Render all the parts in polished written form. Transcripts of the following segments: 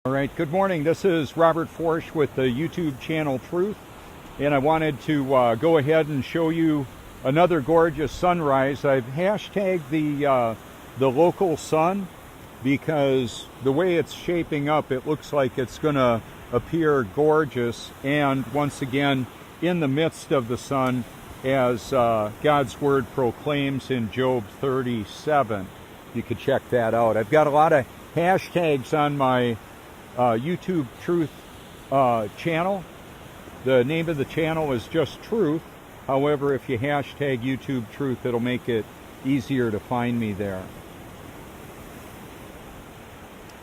All right, good morning. This is Robert Forsch with the YouTube channel Truth, and I wanted to go ahead and show you another gorgeous sunrise. I've hashtagged the local sun because the way it's shaping up, it looks like it's going to appear gorgeous, and once again in the midst of the sun, as God's word proclaims in Job 37. You could check that out. I've got a lot of hashtags on my YouTube Truth channel. The name of the channel is just Truth. However, if you hashtag YouTube Truth, it'll make it easier to find me there.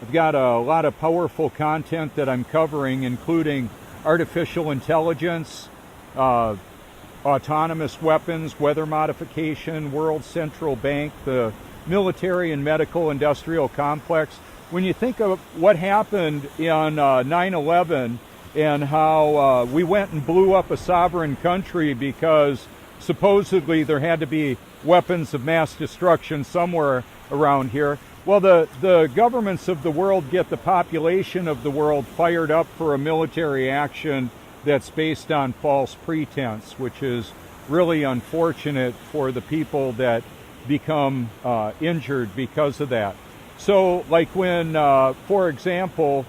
I've got a lot of powerful content that I'm covering, including artificial intelligence, autonomous weapons, weather modification, World Central Bank, the military and medical industrial complex. When you think of what happened in 9/11 and how we went and blew up a sovereign country because supposedly there had to be weapons of mass destruction somewhere around here. Well, the governments of the world get the population of the world fired up for a military action that's based on false pretense, which is really unfortunate for the people that become injured because of that. So like when, for example,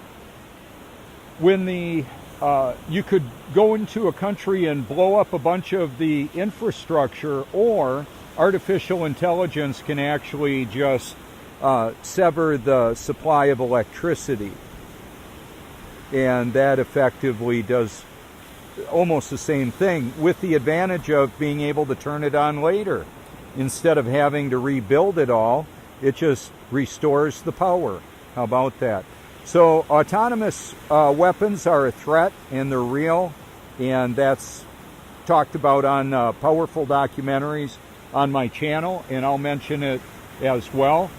when you could go into a country and blow up a bunch of the infrastructure, or artificial intelligence can actually just sever the supply of electricity. And that effectively does almost the same thing, with the advantage of being able to turn it on later. Instead of having to rebuild it all, it just restores the power. How about that? So autonomous weapons are a threat, and they're real, and that's talked about on powerful documentaries on my channel, and I'll mention it as well.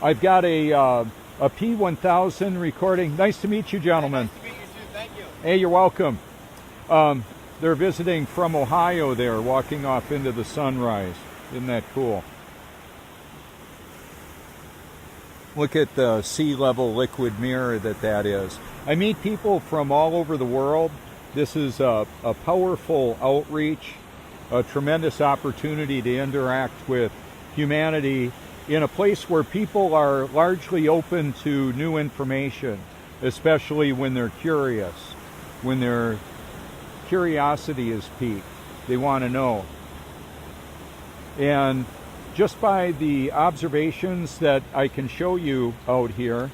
I've got a P1000 recording. Nice to meet you, gentlemen. Nice to meet you too. Thank you. Hey, you're welcome. They're visiting from Ohio there, walking off into the sunrise. Isn't that cool? Look at the sea level liquid mirror that is. I meet people from all over the world. This is a powerful outreach, a tremendous opportunity to interact with humanity in a place where people are largely open to new information, especially when they're curious, when their curiosity is piqued. They want to know. And just by the observations that I can show you out here,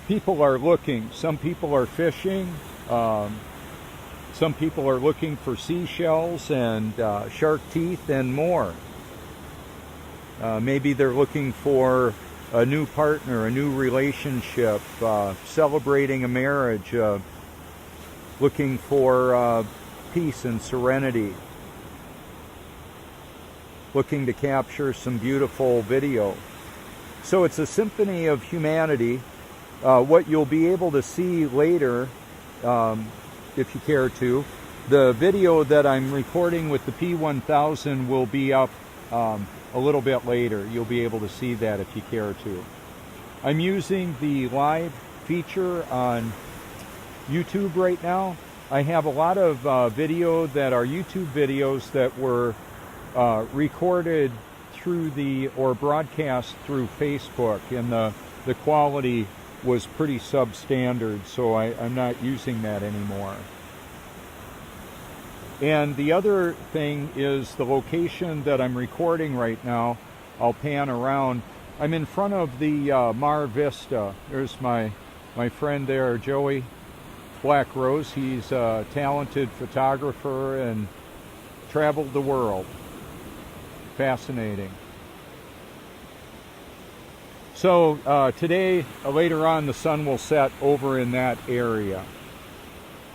people are looking. Some people are fishing. Some people are looking for seashells and shark teeth and more. Maybe they're looking for a new partner, a new relationship, celebrating a marriage, looking for peace and serenity, looking to capture some beautiful video. So it's a symphony of humanity. What you'll be able to see later, if you care to, the video that I'm recording with the P1000 will be up a little bit later. You'll be able to see that if you care to. I'm using the live feature on YouTube right now. I have a lot of video that are YouTube videos that were recorded through or broadcast through Facebook, and the quality was pretty substandard, so I'm not using that anymore. And the other thing is the location that I'm recording right now. I'll pan around. I'm in front of the Mar Vista. There's my friend there, Joey Black Rose. He's a talented photographer and traveled the world. Fascinating. So today, later on, the sun will set over in that area.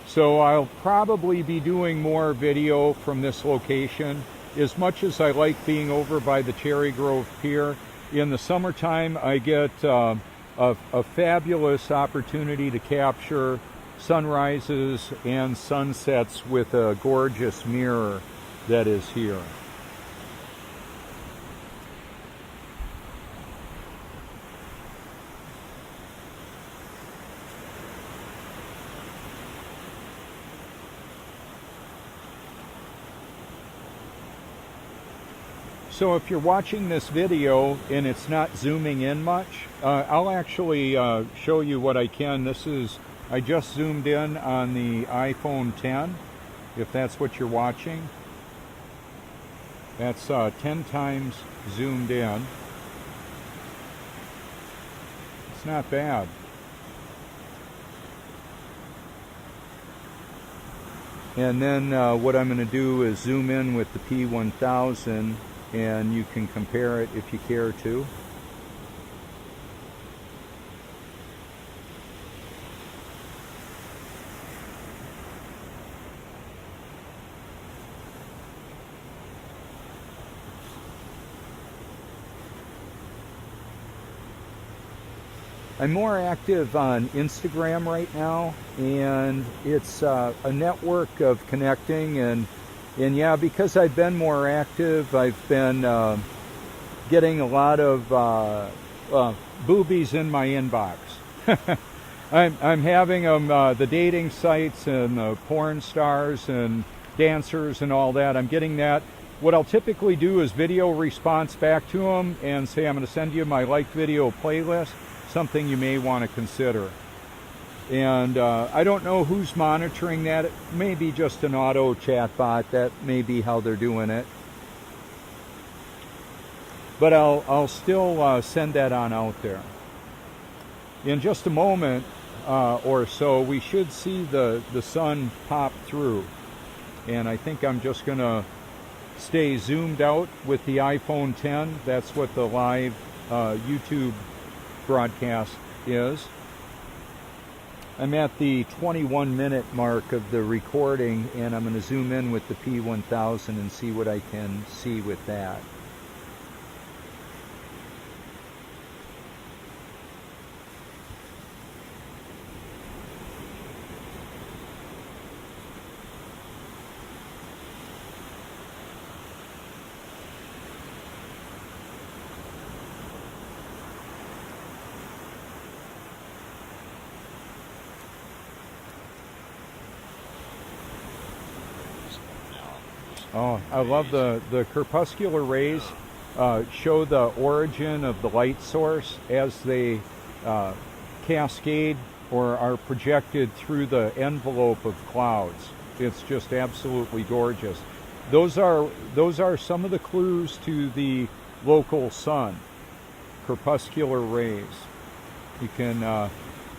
So I'll probably be doing more video from this location. As much as I like being over by the Cherry Grove Pier, in the summertime I get a fabulous opportunity to capture sunrises and sunsets with a gorgeous mirror that is here. So if you're watching this video and it's not zooming in much, I'll actually show you what I can. I just zoomed in on the iPhone 10, if that's what you're watching. That's 10 times zoomed in. It's not bad. And then what I'm going to do is zoom in with the P1000, and you can compare it if you care to. I'm more active on Instagram right now, and it's a network of connecting, and yeah, because I've been more active, I've been getting a lot of boobies in my inbox. I'm having them, the dating sites and the porn stars and dancers and all that. I'm getting that. What I'll typically do is video response back to them and say, I'm going to send you my liked video playlist, something you may want to consider. And I don't know who's monitoring that. It may be just an auto chat bot. That may be how they're doing it. But I'll still send that on out there. In just a moment or so, we should see the sun pop through. And I think I'm just going to stay zoomed out with the iPhone 10. That's what the live YouTube broadcast is. I'm at the 21-minute mark of the recording, and I'm going to zoom in with the P1000 and see what I can see with that. Oh, I love the crepuscular rays show the origin of the light source as they cascade or are projected through the envelope of clouds. It's just absolutely gorgeous. Those are some of the clues to the local sun, crepuscular rays. You can,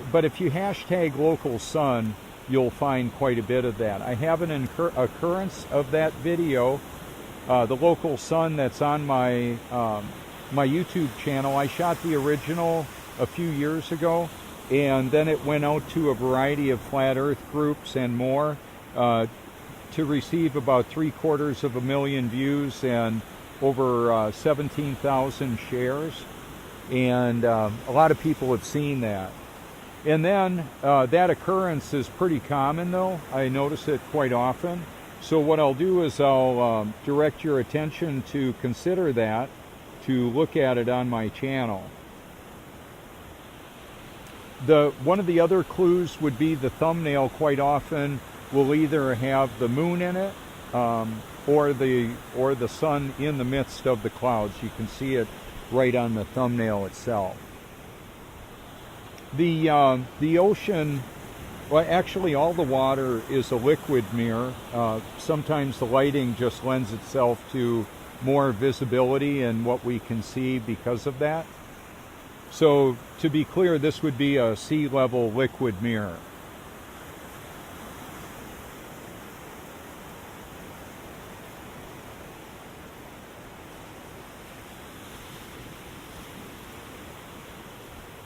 but if you hashtag local sun, you'll find quite a bit of that. I have an occurrence of that video, the local sun, that's on my my YouTube channel. I shot the original a few years ago, and then it went out to a variety of flat earth groups and more to receive about 750,000 views and over 17,000 shares. And a lot of people have seen that. And then that occurrence is pretty common, though. I notice it quite often. So what I'll do is I'll direct your attention to consider that, to look at it on my channel. One of the other clues would be the thumbnail quite often will either have the moon in it or the sun in the midst of the clouds. You can see it right on the thumbnail itself. The ocean, well, actually all the water is a liquid mirror. Sometimes the lighting just lends itself to more visibility and what we can see because of that. So to be clear, this would be a sea level liquid mirror.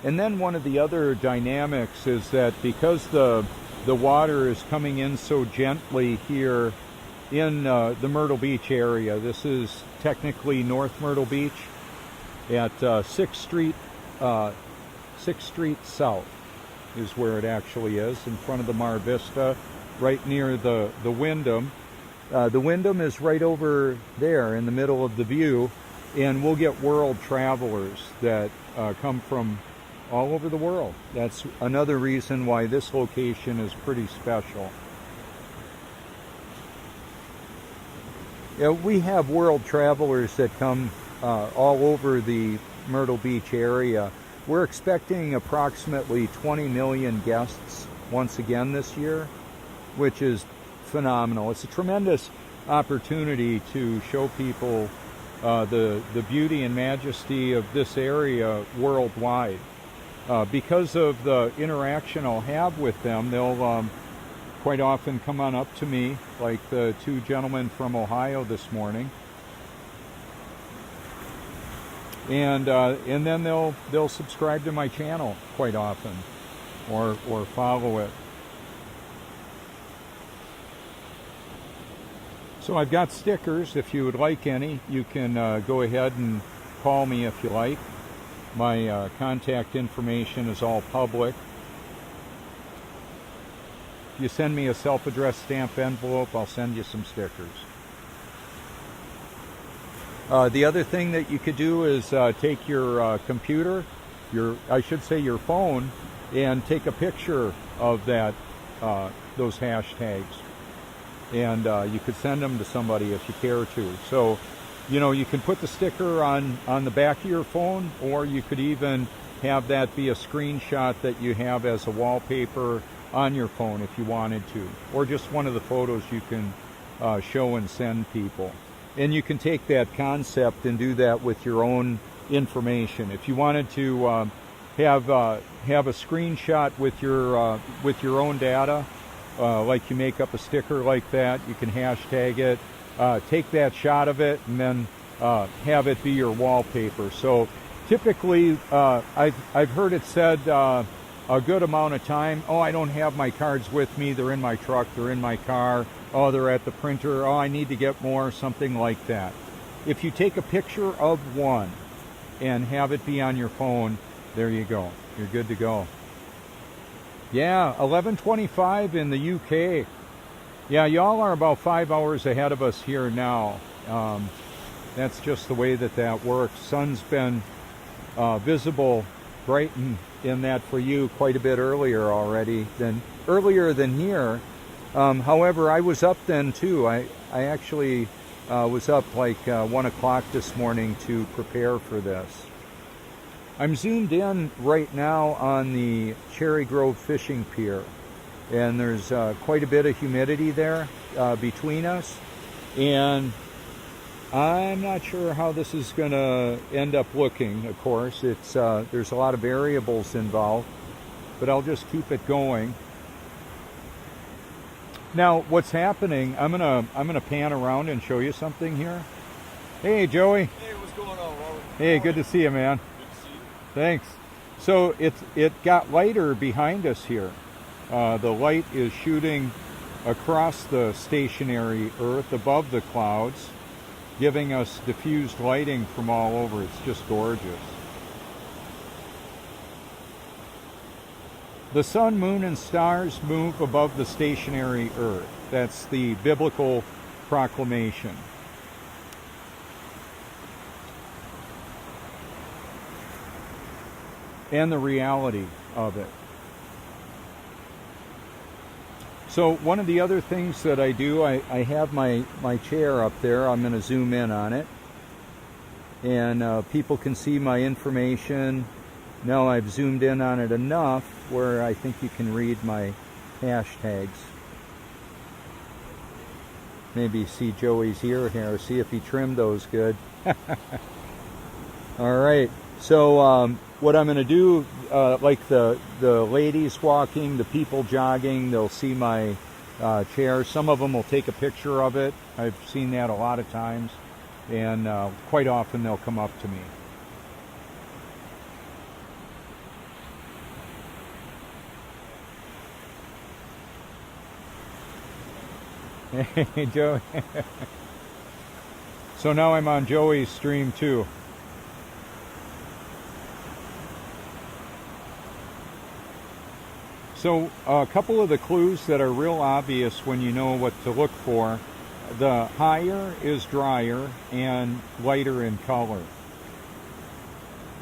And then one of the other dynamics is that because the water is coming in so gently here in the Myrtle Beach area, this is technically North Myrtle Beach at 6th Street South is where it actually is, in front of the Mar Vista, right near the Wyndham. The Wyndham is right over there in the middle of the view, and we'll get world travelers that come from all over the world. That's another reason why this location is pretty special. we have world travelers that come all over the Myrtle Beach area. We're expecting approximately 20 million guests once again this year, which is phenomenal. It's a tremendous opportunity to show people the beauty and majesty of this area worldwide. Because of the interaction I'll have with them, they'll quite often come on up to me, like the two gentlemen from Ohio this morning, and then they'll subscribe to my channel quite often, or follow it. So I've got stickers. If you would like any, you can go ahead and call me if you like. My contact information is all public. If you send me a self-addressed stamp envelope, I'll send you some stickers. The other thing that you could do is take your computer, I should say your phone, and take a picture of those hashtags. And you could send them to somebody if you care to. So, you can put the sticker on the back of your phone, or you could even have that be a screenshot that you have as a wallpaper on your phone if you wanted to, or just one of the photos you can show and send people. And you can take that concept and do that with your own information. If you wanted to have a screenshot with your own data, like you make up a sticker like that, you can hashtag it, take that shot of it, and then have it be your wallpaper. So typically, I've heard it said a good amount of time, oh, I don't have my cards with me, they're in my truck, they're in my car, oh, they're at the printer, oh, I need to get more, something like that. If you take a picture of one and have it be on your phone, there you go, you're good to go. Yeah, 11:25 in the UK. Yeah, y'all are about 5 hours ahead of us here now. That's just the way that works. Sun's been visible, bright in that for you quite a bit earlier than here. However, I was up then too. I actually was up like 1 o'clock this morning to prepare for this. I'm zoomed in right now on the Cherry Grove Fishing Pier, and there's quite a bit of humidity there between us, and I'm not sure how this is going to end up looking. Of course, there's a lot of variables involved, but I'll just keep it going. Now, what's happening? I'm gonna pan around and show you something here. Hey, Joey. Hey, what's going on, Robert? Hey, good to see you, man. Thanks. So it got lighter behind us here. The light is shooting across the stationary Earth above the clouds, giving us diffused lighting from all over. It's just gorgeous. The sun, moon, and stars move above the stationary Earth. That's the biblical proclamation. And the reality of it. So one of the other things that I do, I have my chair up there. I'm going to zoom in on it. And people can see my information. Now I've zoomed in on it enough where I think you can read my hashtags. Maybe see Joey's ear here, see if he trimmed those good. All right. So what I'm going to do, like the ladies walking, the people jogging, they'll see my chair. Some of them will take a picture of it. I've seen that a lot of times. And quite often they'll come up to me. Hey, Joey. So now I'm on Joey's stream too. So a couple of the clues that are real obvious when you know what to look for. The higher is drier and lighter in color.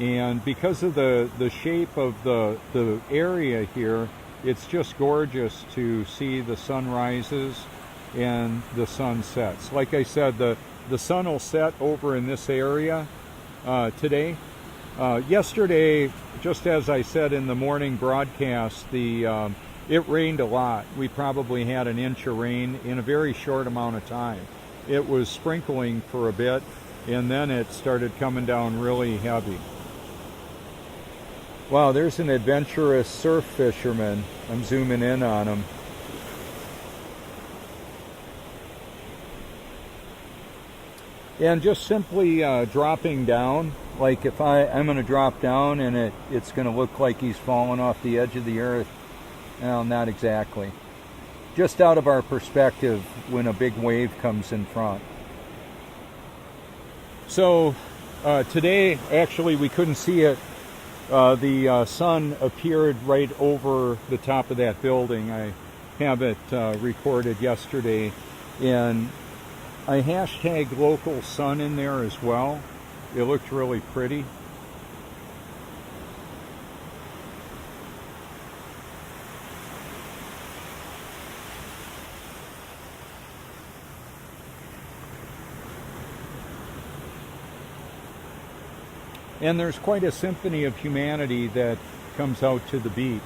And because of the shape of the area here, it's just gorgeous to see the sunrises and the sun sets. Like I said, the sun will set over in this area today. Yesterday, just as I said in the morning broadcast, it rained a lot. We probably had an inch of rain in a very short amount of time. It was sprinkling for a bit, and then it started coming down really heavy. Wow, there's an adventurous surf fisherman. I'm zooming in on him. And just simply dropping down, like if I'm going to drop down and it's going to look like he's falling off the edge of the earth. Well, not exactly. Just out of our perspective when a big wave comes in front. So today, actually, we couldn't see it. The sun appeared right over the top of that building. I have it recorded yesterday, and I hashtag local sun in there as well. It looked really pretty. And there's quite a symphony of humanity that comes out to the beach.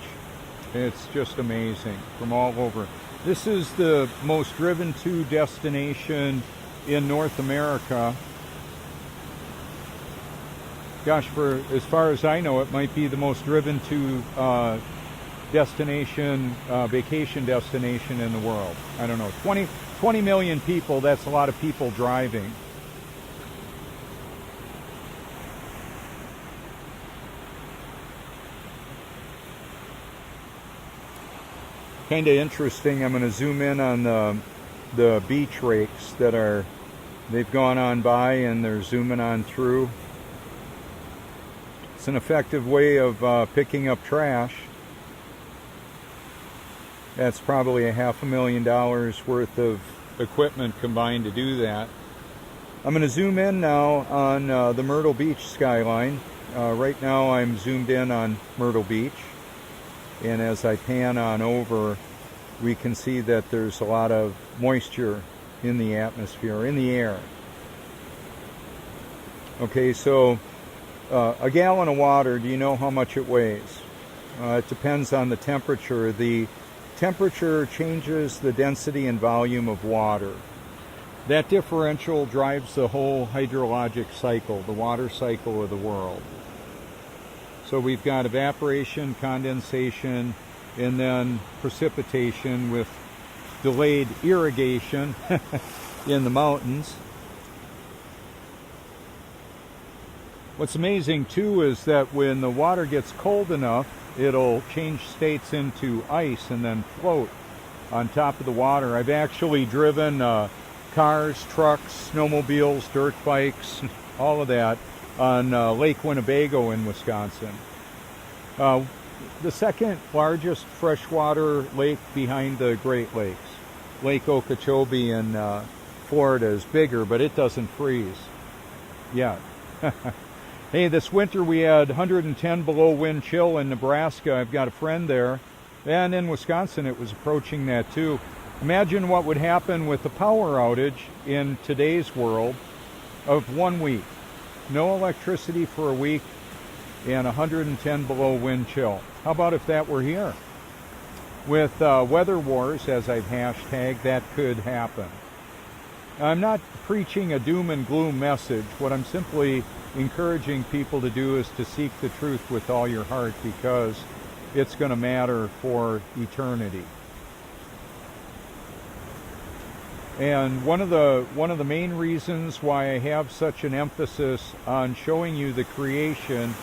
It's just amazing from all over. This is the most driven to destination in North America. Gosh, for as far as I know, it might be the most driven to destination, vacation destination in the world. I don't know, 20 million people, that's a lot of people driving. Kind of interesting. I'm going to zoom in on the beach rakes they've gone on by and they're zooming on through. It's an effective way of picking up trash. That's probably $500,000 worth of equipment combined to do that. I'm going to zoom in now on the Myrtle Beach skyline. Right now I'm zoomed in on Myrtle Beach. And as I pan on over, we can see that there's a lot of moisture in the atmosphere, in the air. Okay, so a gallon of water, do you know how much it weighs? It depends on the temperature. The temperature changes the density and volume of water. That differential drives the whole hydrologic cycle, the water cycle of the world. So we've got evaporation, condensation, and then precipitation with delayed irrigation in the mountains. What's amazing too is that when the water gets cold enough, it'll change states into ice and then float on top of the water. I've actually driven cars, trucks, snowmobiles, dirt bikes, all of that on Lake Winnebago in Wisconsin. The second largest freshwater lake behind the Great Lakes, Lake Okeechobee in Florida, is bigger, but it doesn't freeze yet. Hey, this winter we had 110 below wind chill in Nebraska. I've got a friend there. And in Wisconsin it was approaching that too. Imagine what would happen with the power outage in today's world of 1 week. No electricity for a week and 110 below wind chill. How about if that were here? With weather wars, as I've hashtagged, that could happen. I'm not preaching a doom and gloom message. What I'm simply encouraging people to do is to seek the truth with all your heart, because it's going to matter for eternity. And one of the main reasons why I have such an emphasis on showing you the creation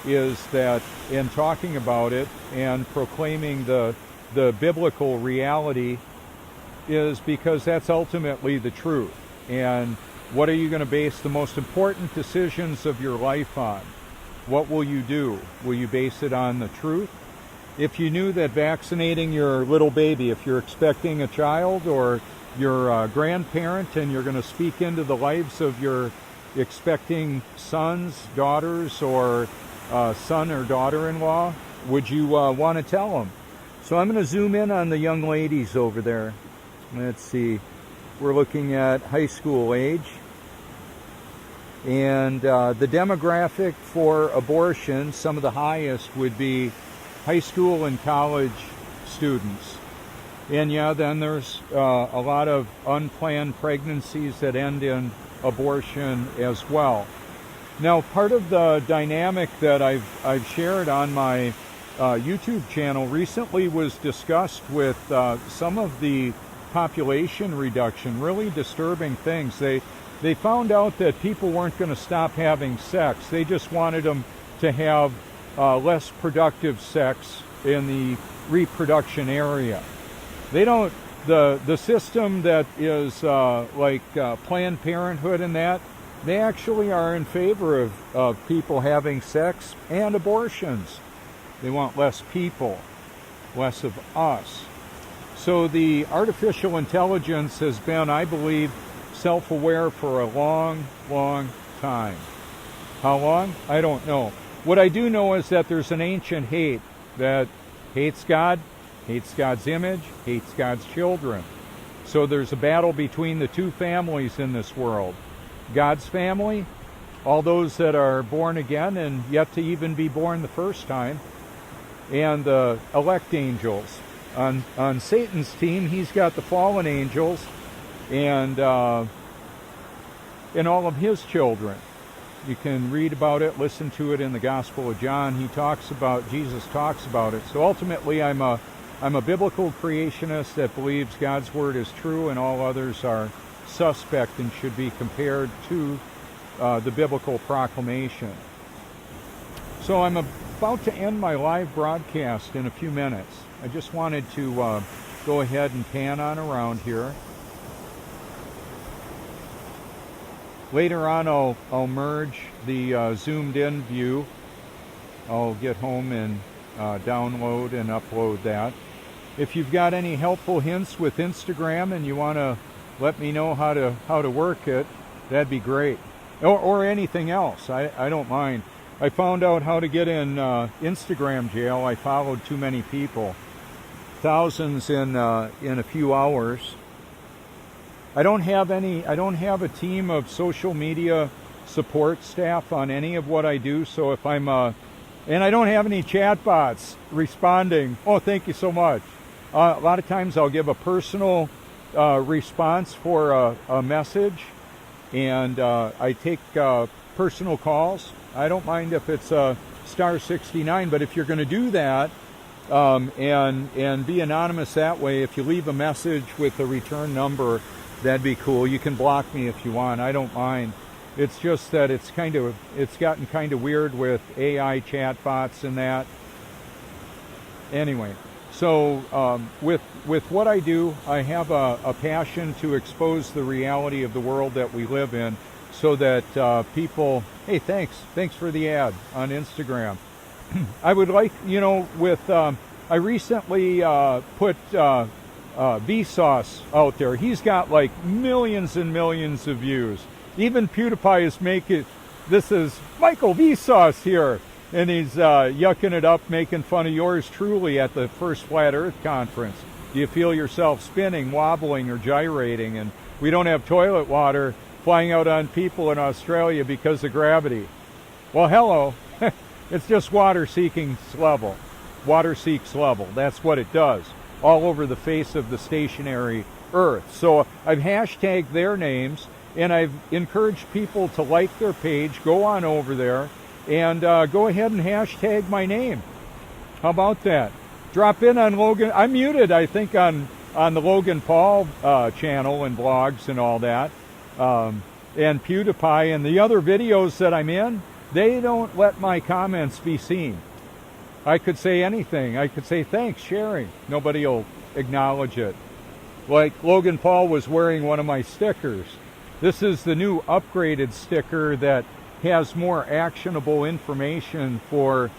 is that in talking about it and proclaiming the biblical reality is because that's ultimately the truth. And what are you going to base the most important decisions of your life on? What will you do? Will you base it on the truth? If you knew that vaccinating your little baby, if you're expecting a child or you're a grandparent and you're going to speak into the lives of your expecting sons, daughters, or son or daughter-in-law, would you want to tell them? So I'm going to zoom in on the young ladies over there. Let's see. we're looking at high school age. And the demographic for abortion, some of the highest would be high school and college students. And yeah, then there's a lot of unplanned pregnancies that end in abortion as well. Now, part of the dynamic that I've shared on my YouTube channel recently was discussed with some of the population reduction, really disturbing things. They found out that people weren't going to stop having sex. They just wanted them to have less productive sex in the reproduction area. They don't, the system that is like Planned Parenthood and that, they actually are in favor of people having sex and abortions. They want less people, less of us. So the artificial intelligence has been, I believe, self-aware for a long, long time. How long? I don't know. What I do know is that there's an ancient hate that hates God, hates God's image, hates God's children. So there's a battle between the two families in this world. God's family, all those that are born again and yet to even be born the first time, and the elect angels. On Satan's team, he's got the fallen angels and all of his children. You can read about it, listen to it in the Gospel of John. Jesus talks about it. So ultimately, I'm a biblical creationist that believes God's word is true and all others are suspect and should be compared to the biblical proclamation. So I'm about to end my live broadcast in a few minutes. I just wanted to go ahead and pan on around here. Later on, I'll merge the zoomed in view. I'll get home and download and upload that. If you've got any helpful hints with Instagram and you want to let me know how to work it, that'd be great. Or anything else, I don't mind. I found out how to get in Instagram jail. I followed too many people, thousands in a few hours. I don't have a team of social media support staff on any of what I do. So if I'm and I don't have any chat bots responding. Oh, thank you so much. A lot of times I'll give a personal response for a message, and I take personal calls. I don't mind if it's star 69, but if you're going to do that and be anonymous that way, if you leave a message with a return number, that'd be cool. You can block me if you want. I don't mind. It's just that it's gotten kind of weird with AI chat bots and that. Anyway, so with what I do, I have a passion to expose the reality of the world that we live in, so that people. Hey, thanks for the ad on Instagram. I would like, I recently put Vsauce out there. He's got like millions and millions of views. Even PewDiePie is making, this is Michael Vsauce here, and he's yucking it up, making fun of yours truly at the first Flat Earth Conference. Do you feel yourself spinning, wobbling, or gyrating? And we don't have toilet water flying out on people in Australia because of gravity. Well, hello. It's just water seeking level. Water seeks level. That's what it does. All over the face of the stationary Earth. So I've hashtagged their names, and I've encouraged people to like their page, go on over there, and go ahead and hashtag my name. How about that? Drop in on Logan. I'm muted, I think, on the Logan Paul channel and blogs and all that. And PewDiePie and the other videos that I'm in, they don't let my comments be seen. I could say anything. I could say, thanks, sharing. Nobody will acknowledge it. Like Logan Paul was wearing one of my stickers. This is the new upgraded sticker that has more actionable information for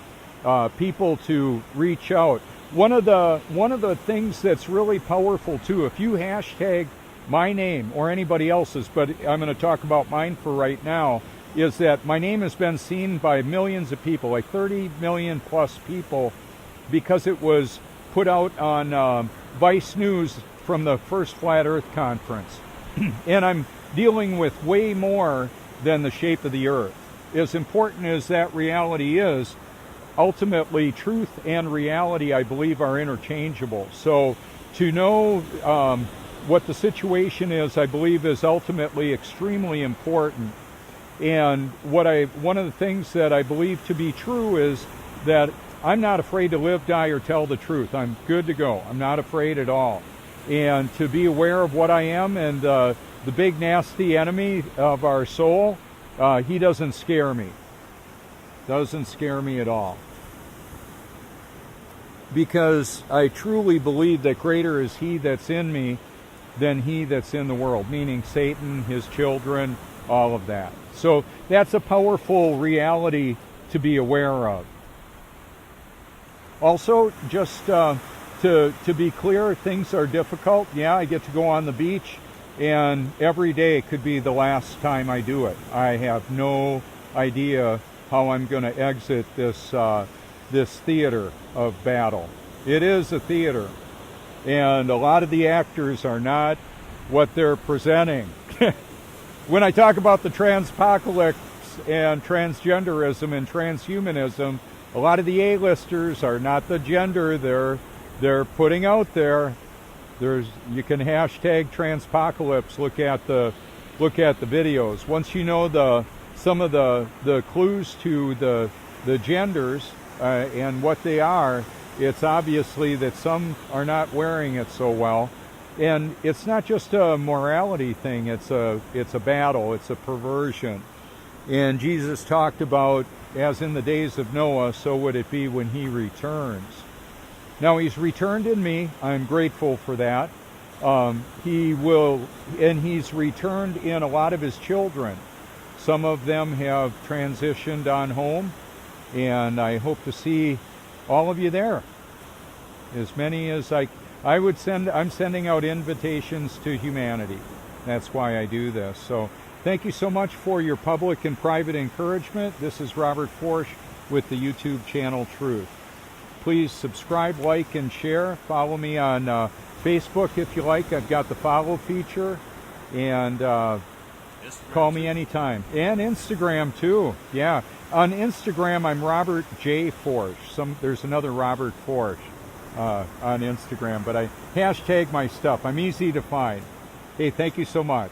people to reach out. One of the things that's really powerful too, if you hashtag my name or anybody else's, but I'm going to talk about mine for right now, is that my name has been seen by millions of people, like 30 million plus people, because it was put out on Vice News from the first Flat Earth Conference. And I'm dealing with way more than the shape of the earth. As important as that reality is, ultimately truth and reality, I believe, are interchangeable. So to know what the situation is, I believe, is ultimately extremely important. And one of the things that I believe to be true is that I'm not afraid to live, die, or tell the truth. I'm good to go. I'm not afraid at all. And to be aware of what I am and the big nasty enemy of our soul, he doesn't scare me. Doesn't scare me at all. Because I truly believe that greater is he that's in me than he that's in the world, meaning Satan, his children, all of that. So that's a powerful reality to be aware of. Also, just to be clear, things are difficult. Yeah, I get to go on the beach, and every day could be the last time I do it. I have no idea how I'm going to exit this theater of battle. It is a theater, and a lot of the actors are not what they're presenting. When I talk about the transpocalypse and transgenderism and transhumanism, a lot of the A-listers are not the gender they're putting out there. You can hashtag transpocalypse. Look at the videos. Once you know some of the clues to the genders and what they are, it's obviously that some are not wearing it so well. And it's not just a morality thing, it's a battle, it's a perversion. And Jesus talked about, as in the days of Noah, so would it be when he returns. Now, he's returned in me. I'm grateful for that. He's returned in a lot of his children. Some of them have transitioned on home, and I hope to see all of you there. As many as I'm sending out invitations to humanity. That's why I do this. So thank you so much for your public and private encouragement. This is Robert Forsch with the YouTube channel Truth. Please subscribe, like, and share. Follow me on Facebook if you like. I've got the follow feature. And call me anytime. And Instagram too. Yeah. On Instagram, I'm Robert J. Forsch. There's another Robert Forsch on Instagram, but I hashtag my stuff. I'm easy to find. Hey, thank you so much.